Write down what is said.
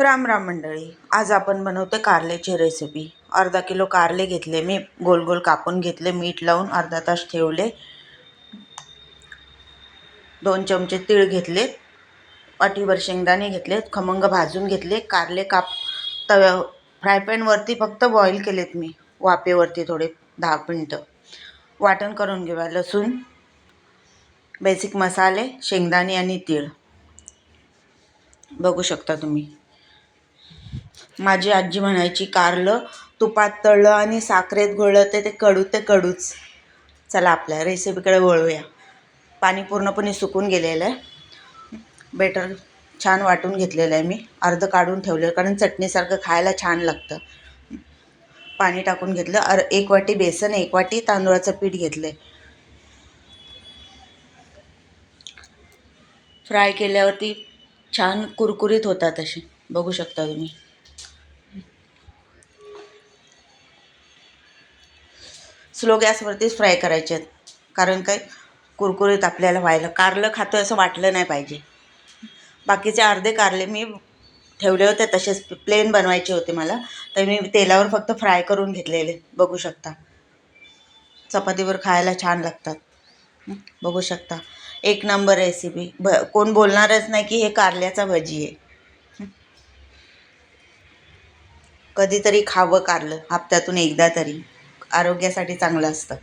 राम राम मंडळी, आज आपण बनवते कारल्याची रेसिपी। अर्धा किलो कारले घेतले मी, गोल गोल कापून घेतले, मीठ लावून अर्धा तास ठेवले। 2 चमचे तीळ घेतले, वाटीभर शेंगदाणे घेतले, खमंग भाजून घेतले। कारले तव्या फ्राय पॅन वरती फक्त बॉईल केलेत मी, वाफेवरती थोडे 10 मिनिटं। वाटण करून घेऊया। लसूण, बेसिक मसाले, शेंगदाणे आणि तीळ बघू शकता तुम्ही। माझी आजी म्हणायची, कारलं तुपात तळलं आणि साखरेत घोळलं ते कडू ते कडूच। चला आपल्या रेसिपीकडे वळूया। पाणी पूर्णपणे सुकून गेलेलं आहे। बेटर छान वाटून घेतलेलं आहे मी, अर्ध काढून ठेवलं कारण चटणीसारखं खायला छान लागतं। पाणी टाकून घेतलं। 1 वाटी बेसन, 1 वाटी तांदूळाचं पीठ घेतले। फ्राय केल्यावरती छान कुरकुरीत होतात असे, बघू शकता तुम्ही। स्लो गॅसवरतीच फ्राय करायचे आहेत, कारण काय कुरकुरीत आपल्याला व्हायला, कारलं खातो असं वाटलं नाही पाहिजे। बाकीचे अर्धे कारले मी ठेवले होते तसेच, प्लेन बनवायचे होते मला, तर मी तेलावर फक्त फ्राय करून घेतलेले, बघू शकता। चपातीवर खायला छान लागतात, बघू शकता। एक नंबर रेसिपी, कोण बोलणारच नाही की हे कारल्याचा भजी आहे। कधीतरी खावं कारलं, हप्त्यातून एकदा तरी, आरोग्यासाठी चांगलं असतं।